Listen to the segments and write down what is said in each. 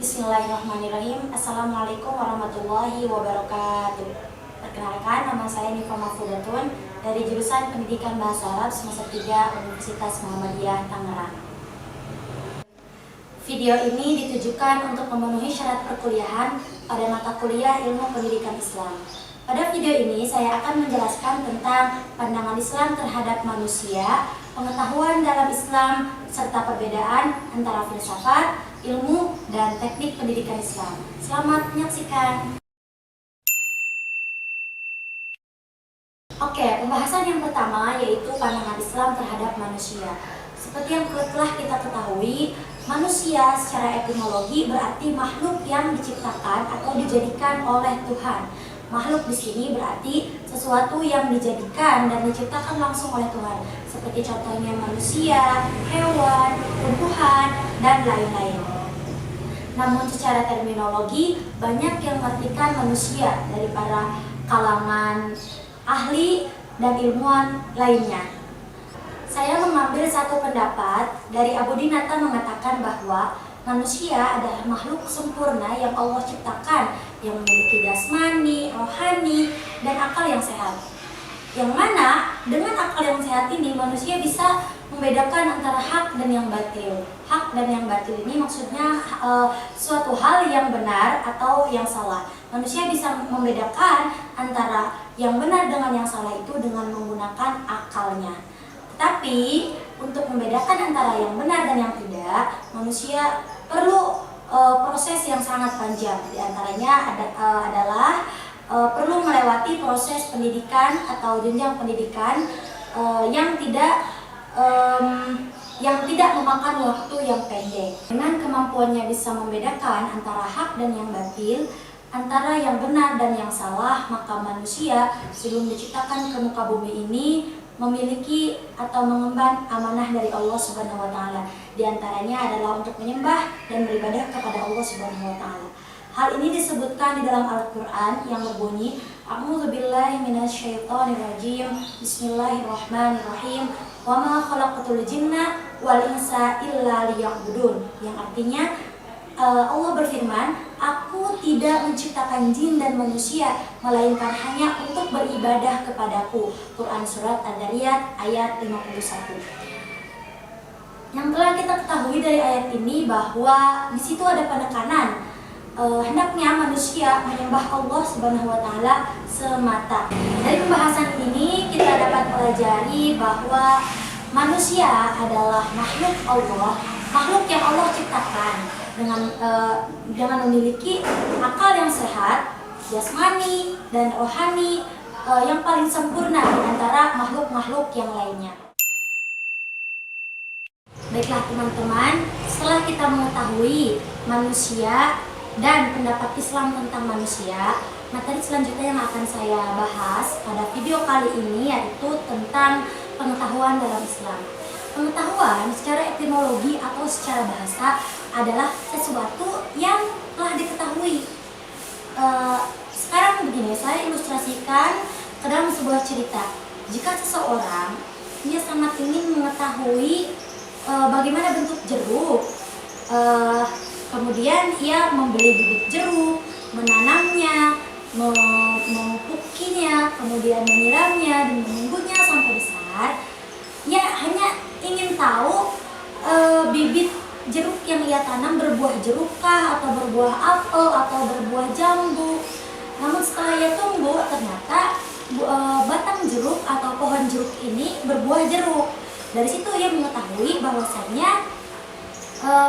Bismillahirrahmanirrahim. Assalamualaikum warahmatullahi wabarakatuh. Perkenalkan, nama saya Nifa Mahfudatun dari jurusan Pendidikan Bahasa Arab semester 3 Universitas Muhammadiyah Tangerang. Video ini ditujukan untuk memenuhi syarat perkuliahan pada mata kuliah Ilmu Pendidikan Islam. Pada video ini saya akan menjelaskan tentang pandangan Islam terhadap manusia, pengetahuan dalam Islam, serta perbedaan antara filsafat, ilmu, dan teknik pendidikan Islam. Selamat menyaksikan. Oke, pembahasan yang pertama yaitu pandangan Islam terhadap manusia. Seperti yang telah kita ketahui, manusia secara etimologi berarti makhluk yang diciptakan atau dijadikan oleh Tuhan. Makhluk di sini berarti sesuatu yang dijadikan dan diciptakan langsung oleh Tuhan, seperti contohnya manusia, hewan, tumbuhan, dan lain-lain. Namun secara terminologi banyak yang mengartikan manusia dari para kalangan ahli dan ilmuwan lainnya. Saya mengambil satu pendapat dari Abu Dinata mengatakan bahwa manusia adalah makhluk sempurna yang Allah ciptakan, yang memiliki jasmani, rohani, dan akal yang sehat. Yang mana dengan akal yang sehat ini manusia bisa membedakan antara hak dan yang batil. Hak dan yang batil ini maksudnya suatu hal yang benar atau yang salah. Manusia bisa membedakan antara yang benar dengan yang salah itu dengan menggunakan akalnya. Tetapi untuk membedakan antara yang benar dan yang tidak, manusia perlu proses yang sangat panjang. Di antaranya adalah perlu melewati proses pendidikan atau jenjang pendidikan yang tidak memakan waktu yang pendek. Dengan kemampuannya bisa membedakan antara hak dan yang batil, antara yang benar dan yang salah, maka manusia sebelum diciptakan ke muka bumi ini memiliki atau mengemban amanah dari Allah Subhanahu wa taala. Di antaranya adalah untuk menyembah dan beribadah kepada Allah Subhanahu wa taala. Hal ini disebutkan di dalam Al-Qur'an yang berbunyi, A'udzubillahi minasyaitonirrajim. Bismillahirrahmanirrahim. Wa ma khalaqatul jinna wal insa illa liya'budun. Yang artinya Allah berfirman, aku tidak menciptakan jin dan manusia melainkan hanya untuk beribadah kepadaku. Quran Surat Ad-Dariyat ayat 51. Yang telah kita ketahui dari ayat ini bahwa di situ ada penekanan hendaknya manusia menyembah Allah Subhanahu wa taala semata. Dari pembahasan ini kita dapat pelajari bahwa manusia adalah makhluk Allah, makhluk yang Allah ciptakan dengan memiliki akal yang sehat, jasmani dan rohani yang paling sempurna di antara makhluk-makhluk yang lainnya. Baiklah teman-teman, setelah kita mengetahui manusia dan pendapat Islam tentang manusia, materi selanjutnya yang akan saya bahas pada video kali ini yaitu tentang pengetahuan dalam Islam. Pengetahuan secara etimologi atau secara bahasa adalah sesuatu yang telah diketahui. Sekarang begini, saya ilustrasikan ke dalam sebuah cerita. Jika seseorang dia sangat ingin mengetahui bagaimana bentuk jeruk, kemudian ia membeli bibit jeruk, menanamnya, memupukinya, kemudian menyiramnya dan menunggunya sampai besar. Ia hanya ingin tahu bibit jeruk yang ia tanam berbuah jerukkah atau berbuah apel atau berbuah jambu. Namun setelah ia tunggu, ternyata batang jeruk atau pohon jeruk ini berbuah jeruk. Dari situ ia mengetahui bahwasannya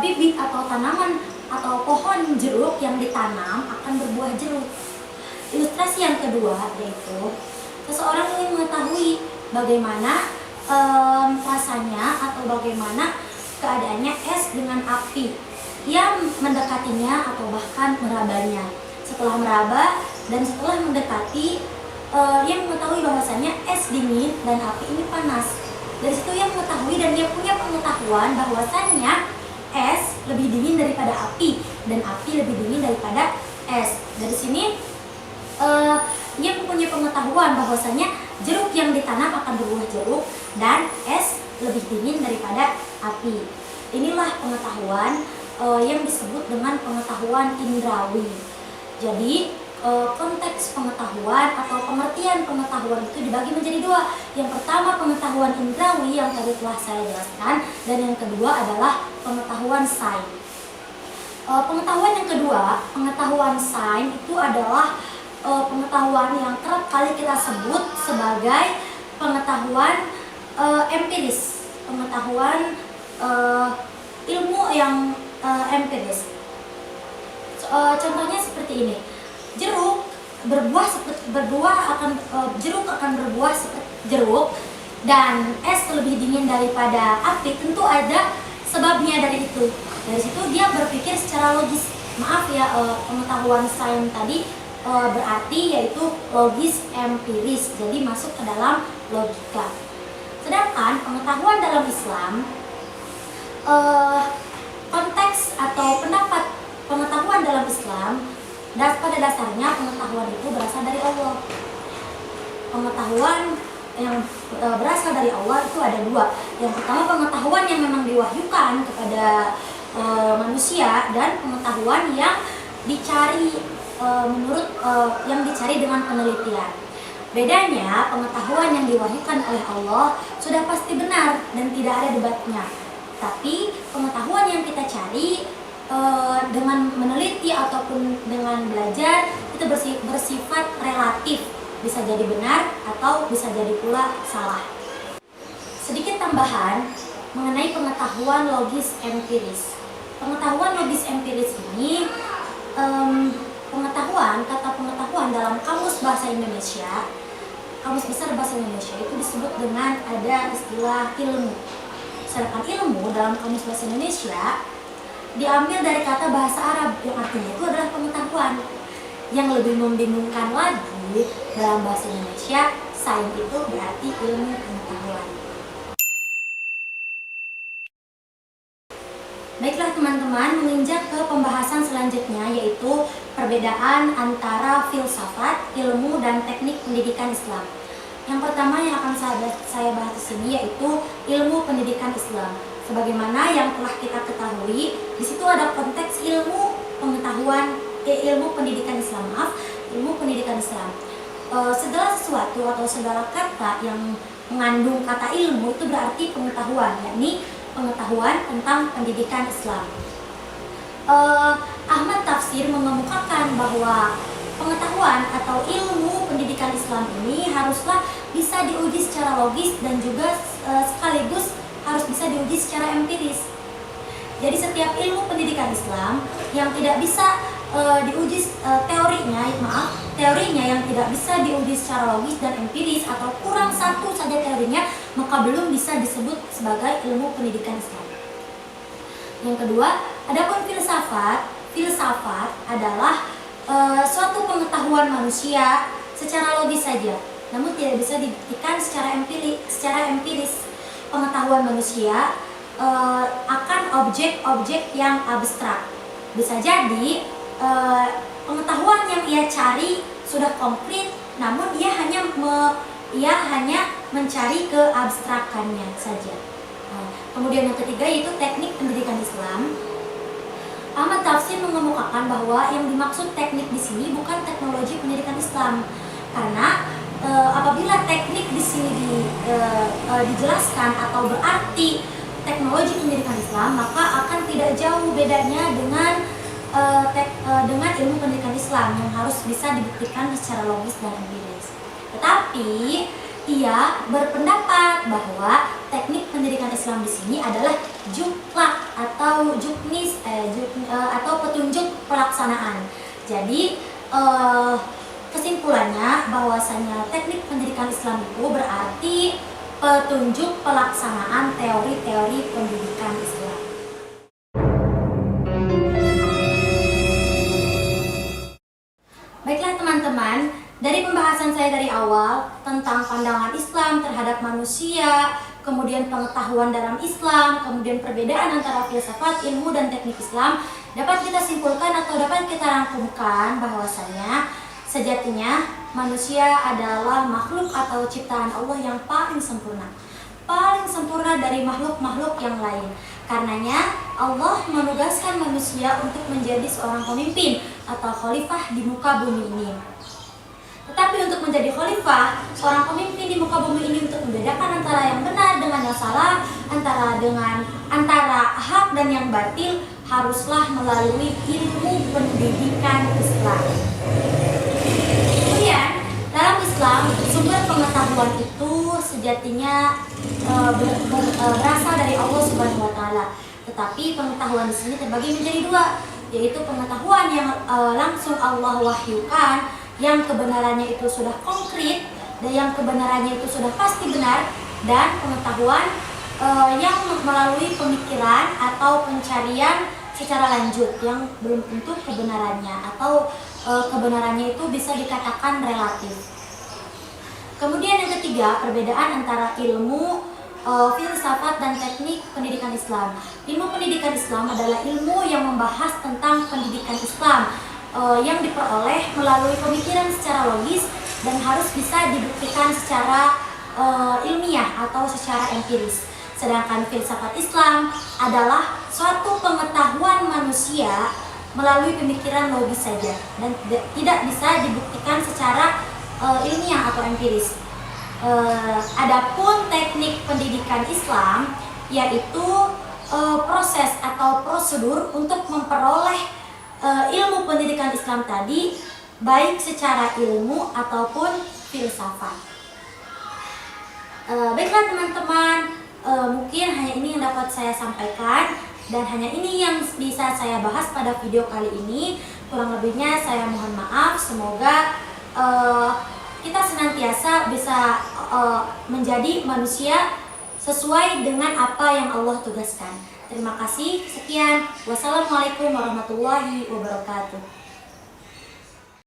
bibit atau tanaman atau pohon jeruk yang ditanam akan berbuah jeruk. Ilustrasi yang kedua yaitu seseorang ingin mengetahui bagaimana rasanya atau bagaimana keadaannya es dengan api. Ia mendekatinya atau bahkan merabanya. Setelah meraba dan setelah mendekati, ia mengetahui bahwasannya es dingin dan api ini panas. Dari situ ia mengetahui dan dia punya pengetahuan bahwasannya es lebih dingin daripada api dan api lebih dingin daripada es. Dari sini ia mempunyai pengetahuan bahwasannya jeruk yang ditanam akan berbuah jeruk dan es lebih dingin daripada api. Inilah pengetahuan yang disebut dengan pengetahuan indrawi. Jadi konteks pengetahuan atau pengertian pengetahuan itu dibagi menjadi dua. Yang pertama pengetahuan indrawi yang tadi telah saya jelaskan, dan yang kedua adalah pengetahuan sains. Pengetahuan yang kedua, pengetahuan sains itu adalah pengetahuan yang kerap kali kita sebut sebagai pengetahuan empiris, pengetahuan ilmu yang empiris. Contohnya seperti ini. Jeruk akan berbuah seperti jeruk, dan es lebih dingin daripada api. Tentu ada sebabnya dari itu. Dari situ dia berpikir secara logis. Maaf ya, pengetahuan sains tadi berarti yaitu logis empiris, jadi masuk ke dalam logika. Sedangkan pengetahuan dalam Islam, konteks atau pendapat pengetahuan dalam Islam, pada dasarnya pengetahuan itu berasal dari Allah. Pengetahuan yang berasal dari Allah itu ada dua. Yang pertama pengetahuan yang memang diwahyukan kepada manusia, dan pengetahuan yang dicari yang dicari dengan penelitian. Bedanya, pengetahuan yang diwahyukan oleh Allah sudah pasti benar dan tidak ada debatnya. Tapi pengetahuan yang kita cari dengan meneliti ataupun dengan belajar itu bersifat relatif, bisa jadi benar atau bisa jadi pula salah. Sedikit tambahan mengenai pengetahuan logis empiris. Pengetahuan logis empiris ini kata pengetahuan dalam Kamus Bahasa Indonesia, Kamus Besar Bahasa Indonesia itu disebut dengan ada istilah ilmu. Sedangkan ilmu dalam Kamus Bahasa Indonesia diambil dari kata bahasa Arab yang artinya itu adalah pengetahuan. Yang lebih membingungkan lagi, dalam bahasa Indonesia sains itu berarti ilmu pengetahuan. Baiklah teman-teman, menginjak ke pembahasan selanjutnya, yaitu perbedaan antara filsafat, ilmu, dan teknik pendidikan Islam. Yang pertama yang akan saya bahas di sini yaitu ilmu pendidikan Islam. Sebagaimana yang telah kita ketahui, di situ ada konteks ilmu pendidikan Islam. Ilmu pendidikan Islam. Segala sesuatu atau segala kata yang mengandung kata ilmu itu berarti pengetahuan, yakni pengetahuan tentang pendidikan Islam. Ahmad Tafsir mengemukakan bahwa pengetahuan atau ilmu pendidikan Islam ini haruslah bisa diuji secara logis dan juga sekaligus harus bisa diuji secara empiris. Jadi setiap ilmu pendidikan Islam yang tidak bisa diuji teorinya yang tidak bisa diuji secara logis dan empiris, atau kurang satu saja teorinya, maka belum bisa disebut sebagai ilmu pendidikan Islam. Yang kedua, adapun filsafat adalah suatu pengetahuan manusia secara logis saja, namun tidak bisa dibuktikan secara empiris. Pengetahuan manusia akan objek-objek yang abstrak. Bisa jadi pengetahuan yang ia cari sudah konkret, namun ia hanya mencari keabstrakannya saja. Kemudian yang ketiga yaitu teknik pendidikan Islam. Ahmad Tafsir mengemukakan bahwa yang dimaksud teknik di sini bukan teknologi pendidikan Islam, karena apabila teknik di sini dijelaskan atau berarti teknologi pendidikan Islam, maka akan tidak jauh bedanya dengan ilmu pendidikan Islam yang harus bisa dibuktikan secara logis dan empiris. Tetapi ia berpendapat bahwa teknik pendidikan Islam di sini adalah juklak atau atau petunjuk pelaksanaan. Jadi kesimpulannya bahwasanya teknik pendidikan Islam itu berarti petunjuk pelaksanaan teori-teori pendidikan Islam. Baiklah teman-teman, dari pembahasan saya dari awal tentang pandangan Islam terhadap manusia, kemudian pengetahuan dalam Islam, kemudian perbedaan antara filsafat, ilmu, dan teknik Islam, dapat kita simpulkan atau dapat kita rangkumkan bahwasanya sejatinya manusia adalah makhluk atau ciptaan Allah yang paling sempurna dari makhluk-makhluk yang lain. Karenanya Allah menugaskan manusia untuk menjadi seorang pemimpin atau khalifah di muka bumi ini. Tetapi untuk menjadi khalifah, seorang pemimpin di muka bumi ini untuk membedakan antara yang benar dengan yang salah, antara hak dan yang batil, haruslah melalui ilmu pendidikan Islam. Kemudian dalam Islam, sumber pengetahuan itu sejatinya berasal dari Allah Subhanahu wa taala. Tetapi pengetahuan di sini terbagi menjadi dua, yaitu pengetahuan yang langsung Allah wahyukan, yang kebenarannya itu sudah konkret dan yang kebenarannya itu sudah pasti benar, dan pengetahuan yang melalui pemikiran atau pencarian secara lanjut yang belum tentu kebenarannya atau kebenarannya itu bisa dikatakan relatif. Kemudian yang ketiga, perbedaan antara ilmu filsafat dan teknik pendidikan Islam. Ilmu pendidikan Islam adalah ilmu yang membahas tentang pendidikan Islam yang diperoleh melalui pemikiran secara logis dan harus bisa dibuktikan secara ilmiah atau secara empiris. Sedangkan filsafat Islam adalah suatu pengetahuan manusia melalui pemikiran logis saja dan tidak bisa dibuktikan secara ilmiah atau empiris. Adapun teknik pendidikan Islam yaitu proses atau prosedur untuk memperoleh ilmu pendidikan Islam tadi, baik secara ilmu ataupun filsafat. Baiklah teman-teman, mungkin hanya ini yang dapat saya sampaikan dan hanya ini yang bisa saya bahas pada video kali ini. Kurang lebihnya saya mohon maaf. Semoga kita senantiasa bisa menjadi manusia sesuai dengan apa yang Allah tugaskan. Terima kasih. Sekian. Wassalamualaikum warahmatullahi wabarakatuh.